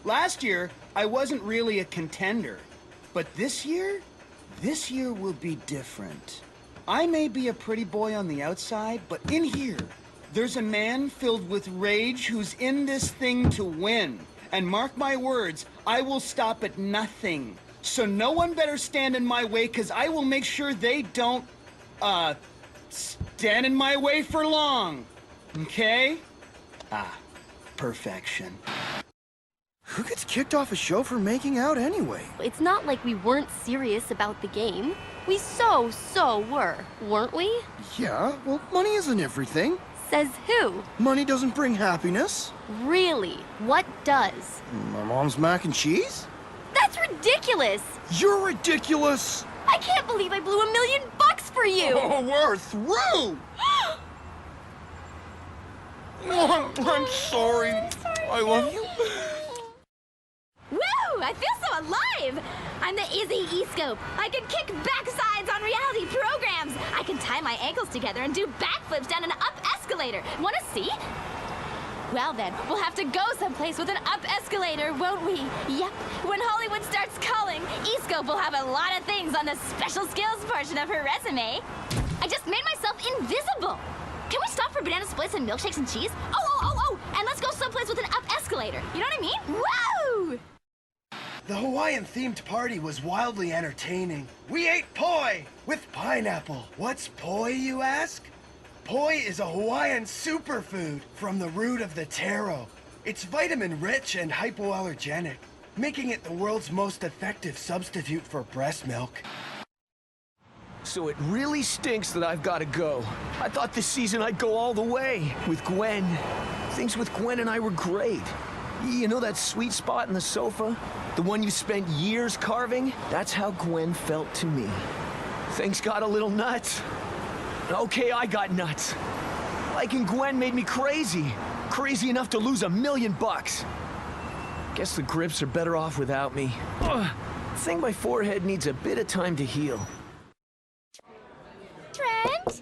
Last year, I wasn't really a contender. But this year will be different. I may be a pretty boy on the outside, but in here, there's a man filled with rage who's in this thing to win. And mark my words, I will stop at nothing. So no one better stand in my way, because I will make sure they don't, stand in my way for long. Okay? Perfection. Who gets kicked off a show for making out anyway? It's not like we weren't serious about the game. We so were, weren't we? Yeah, well, money isn't everything. Says who? Money doesn't bring happiness. Really? What does? My mom's mac and cheese? That's ridiculous! You're ridiculous! I can't believe I blew $1 million for you! Oh, we're through! I'm sorry. I love you. Woo! I feel so alive! I'm the Izzy E-Scope. I can kick backsides on reality programs. I can tie my ankles together and do backflips down an up escalator. Wanna see? Well then, we'll have to go someplace with an up escalator, won't we? Yep. When Hollywood starts calling, E-Scope will have a lot of things on the special skills portion of her resume. I just made myself invisible. Can we stop for banana splits and milkshakes and cheese? Oh! And let's go someplace with an up escalator. You know what I mean? Woo! The Hawaiian-themed party was wildly entertaining. We ate poi with pineapple. What's poi, you ask? Poi is a Hawaiian superfood from the root of the taro. It's vitamin-rich and hypoallergenic, making it the world's most effective substitute for breast milk. So it really stinks that I've got to go. I thought this season I'd go all the way with Gwen. Things with Gwen and I were great. You know that sweet spot in the sofa? The one you spent years carving? That's how Gwen felt to me. Things got a little nuts. Okay, I got nuts. Liking Gwen made me crazy. Crazy enough to lose $1 million. Guess the grips are better off without me. Ugh. I think my forehead needs a bit of time to heal. Trent?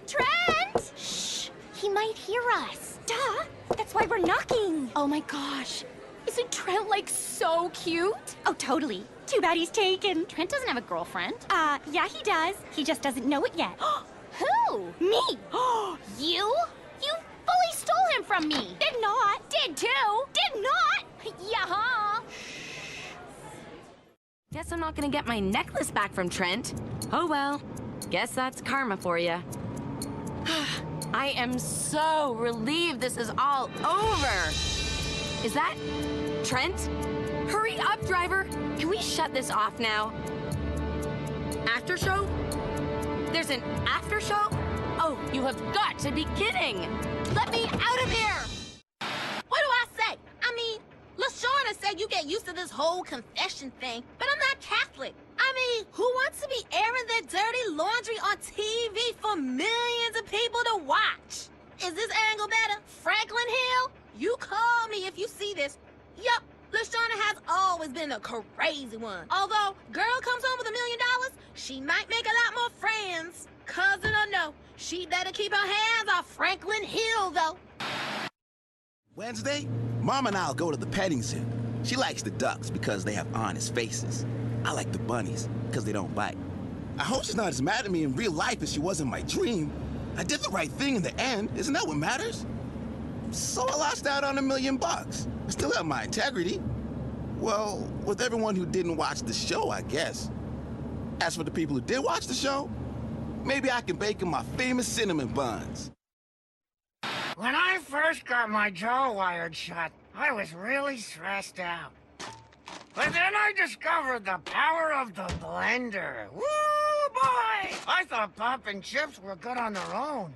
Trent? Shh! He might hear us. Duh! That's why we're knocking. Oh my gosh. Isn't Trent, like, so cute? Oh, totally. Too bad he's taken. Trent doesn't have a girlfriend. Yeah, he does. He just doesn't know it yet. Who? Me! You? You fully stole him from me! Did not. Did too! Did not. Yeah-huh! Guess I'm not gonna get my necklace back from Trent. Oh well. Guess that's karma for you. I am so relieved this is all over. Is that Trent? Hurry up, driver. Can we shut this off now? After show? There's an after show? Oh, you have got to be kidding. Let me out of here. What do I say? I mean, LaShawna said you get used to this whole confession thing, but I'm not Catholic. I mean, who wants to be airing their dirty laundry on TV for millions of people to watch? Is this angle better? Franklin Hill? You call me if you see this. Yup, LaShawna has always been a crazy one. Although, girl comes home with $1 million, she might make a lot more friends. Cousin or no, she better keep her hands off Franklin Hill, though. Wednesday, Mom and I'll go to the petting zoo. She likes the ducks because they have honest faces. I like the bunnies because they don't bite. I hope she's not as mad at me in real life as she was in my dream. I did the right thing in the end. Isn't that what matters? So I lost out on $1 million. I still have my integrity. Well, with everyone who didn't watch the show, I guess. As for the people who did watch the show, maybe I can bake them my famous cinnamon buns. When I first got my jaw wired shut, I was really stressed out. But then I discovered the power of the blender. Woo, boy! I thought pop and chips were good on their own.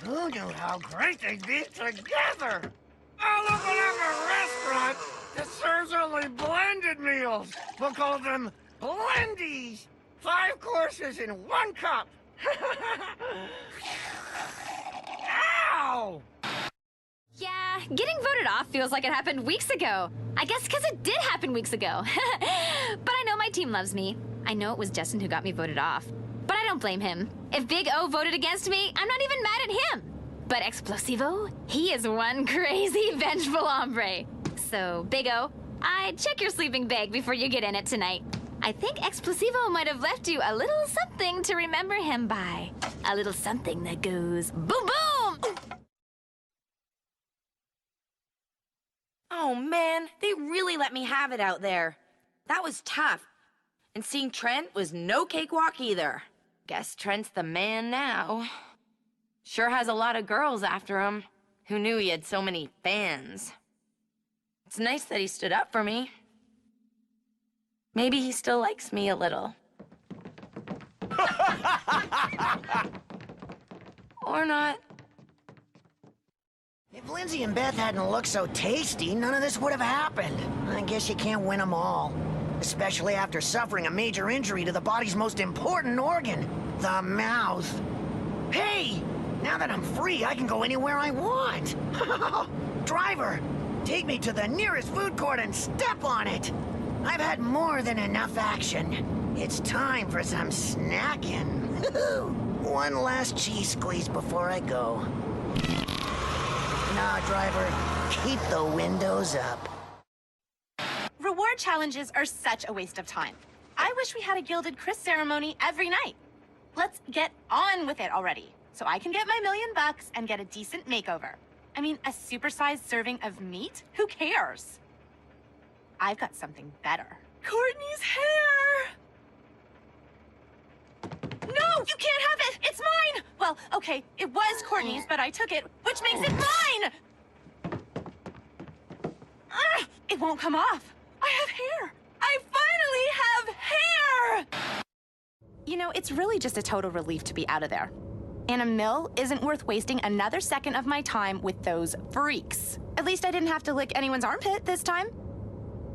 Who knew how great they'd be together? I'll open up a restaurant that serves only blended meals. We'll call them Blendies. 5 courses in 1 cup. Ow! Yeah, getting voted off feels like it happened weeks ago. I guess because it did happen weeks ago. But I know my team loves me. I know it was Justin who got me voted off. But I don't blame him. If Big O voted against me, I'm not even mad at him. But Explosivo, he is one crazy, vengeful hombre. So, Big O, I'd check your sleeping bag before you get in it tonight. I think Explosivo might have left you a little something to remember him by. A little something that goes boom boom! Oh man, they really let me have it out there. That was tough. And seeing Trent was no cakewalk either. Guess Trent's the man now. Sure has a lot of girls after him. Who knew he had so many fans? It's nice that he stood up for me. Maybe he still likes me a little. Or not. If Lindsay and Beth hadn't looked so tasty, none of this would have happened. I guess you can't win them all. Especially after suffering a major injury to the body's most important organ, the mouth. Hey! Now that I'm free, I can go anywhere I want. Driver, take me to the nearest food court and step on it. I've had more than enough action. It's time for some snacking. One last cheese squeeze before I go. Nah, driver, keep the windows up. Reward challenges are such a waste of time. I wish we had a Gilded Chris ceremony every night. Let's get on with it already, so I can get my $1,000,000 and get a decent makeover. I mean, a supersized serving of meat? Who cares? I've got something better. Courtney's hair! No, you can't have it! It's mine! Well, okay, it was Courtney's, but I took it, which makes it mine! It won't come off. I have hair! I finally have hair! You know, it's really just a total relief to be out of there. And a mill isn't worth wasting another second of my time with those freaks. At least I didn't have to lick anyone's armpit this time.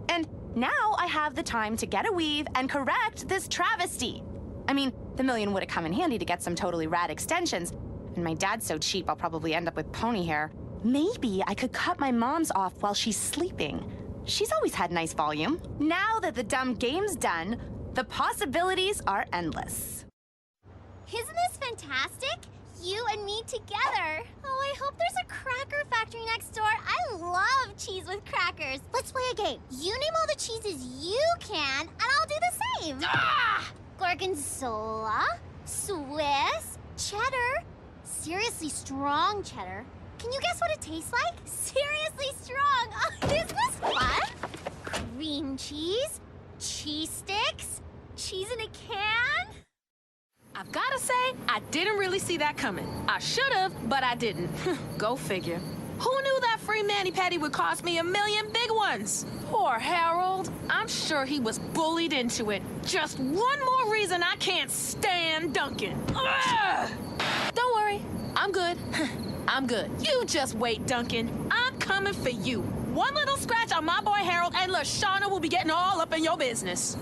And now I have the time to get a weave and correct this travesty. I mean, the $1,000,000 would have come in handy to get some totally rad extensions. And my dad's so cheap, I'll probably end up with pony hair. Maybe I could cut my mom's off while she's sleeping. She's always had nice volume. Now that the dumb game's done, the possibilities are endless. Isn't this fantastic? You and me together. Oh, I hope there's a cracker factory next door. I love cheese with crackers. Let's play a game. You name all the cheeses you can, and I'll do the same. Ah! Gorgonzola, Swiss, cheddar, seriously strong cheddar. Can you guess what it tastes like? Seriously strong. Oh, is this fun? Cream cheese, cheese sticks, cheese in a can. I've gotta say, I didn't really see that coming. I should've, but I didn't. Go figure. Who knew that free mani-pedi would cost me $1,000,000 big ones? Poor Harold. I'm sure he was bullied into it. Just one more reason I can't stand Duncan. Ugh! Don't worry, I'm good. I'm good. You just wait, Duncan. I'm coming for you. One little scratch on my boy Harold and LaShawna will be getting all up in your business.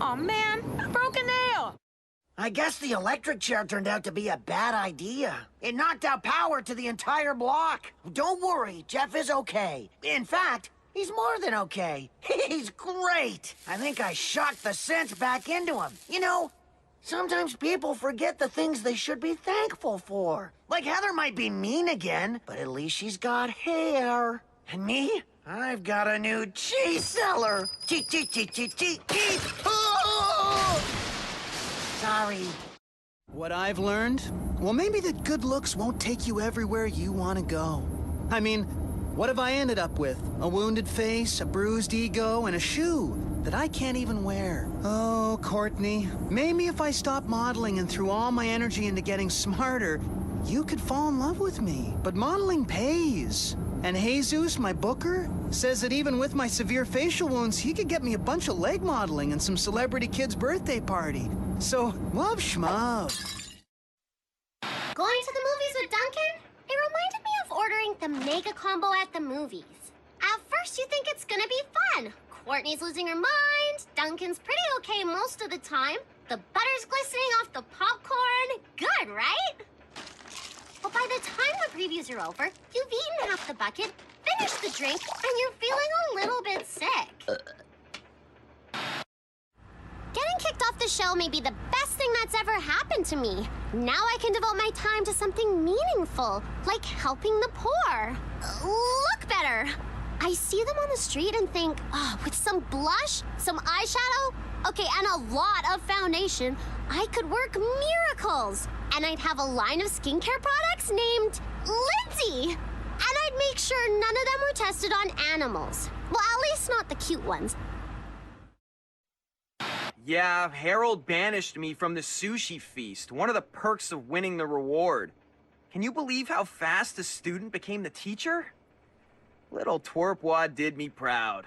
Aw, man, I broke a nail. I guess the electric chair turned out to be a bad idea. It knocked out power to the entire block. Don't worry, Jeff is okay. In fact, he's more than okay. He's great. I think I shocked the sense back into him. You know, sometimes people forget the things they should be thankful for. Like Heather might be mean again, but at least she's got hair. And me? I've got a new cheese seller. Cheese. Oh! Sorry. What I've learned? Well, maybe that good looks won't take you everywhere you want to go. I mean, what have I ended up with? A wounded face, a bruised ego, and a shoe that I can't even wear. Oh, Courtney, maybe if I stopped modeling and threw all my energy into getting smarter, you could fall in love with me. But modeling pays. And Jesus, my booker, says that even with my severe facial wounds, he could get me a bunch of leg modeling and some celebrity kid's birthday party. So, love schmub. Going to the movies with Duncan? It reminded me of ordering the mega combo at the movies. At first, you think it's gonna be fun. Courtney's losing her mind, Duncan's pretty okay most of the time, the butter's glistening off the popcorn. Good, right? But by the time the previews are over, you've eaten half the bucket, finished the drink, and you're feeling a little bit sick. Getting kicked off the show may be the best thing that's ever happened to me. Now I can devote my time to something meaningful, like helping the poor. Look better. I see them on the street and think, oh, with some blush, some eyeshadow, okay, and a lot of foundation, I could work miracles. And I'd have a line of skincare products named Lindsay. And I'd make sure none of them were tested on animals. Well, at least not the cute ones. Yeah, Harold banished me from the sushi feast, one of the perks of winning the reward. Can you believe how fast the student became the teacher? Little twerpwad did me proud.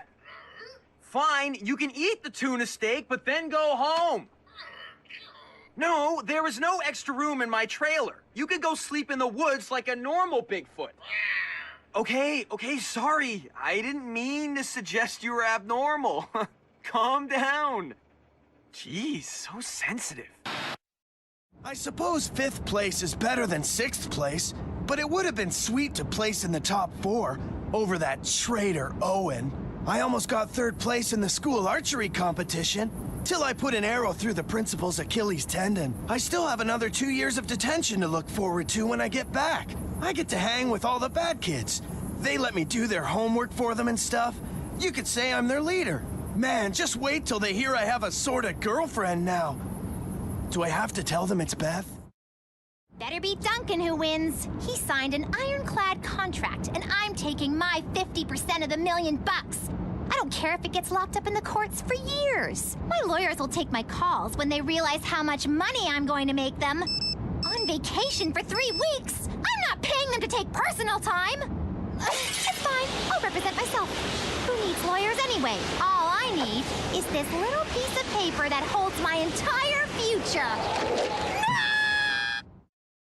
Fine, you can eat the tuna steak, but then go home. No, there is no extra room in my trailer. You could go sleep in the woods like a normal Bigfoot. Okay, sorry. I didn't mean to suggest you were abnormal. Calm down. Jeez, so sensitive. I suppose 5th place is better than 6th place, but it would have been sweet to place in the top 4 over that traitor Owen. I almost got 3rd place in the school archery competition, till I put an arrow through the principal's Achilles tendon. I still have another 2 years of detention to look forward to when I get back. I get to hang with all the bad kids. They let me do their homework for them and stuff. You could say I'm their leader. Man, just wait till they hear I have a sorta girlfriend now. Do I have to tell them it's Beth? Better be Duncan who wins. He signed an ironclad contract, and I'm taking my 50% of the $1 million. I don't care if it gets locked up in the courts for years. My lawyers will take my calls when they realize how much money I'm going to make them. On vacation for 3 weeks? I'm not paying them to take personal time. It's fine. I'll represent myself. Who needs lawyers anyway? All I need is this little piece of paper that holds my entire future. No!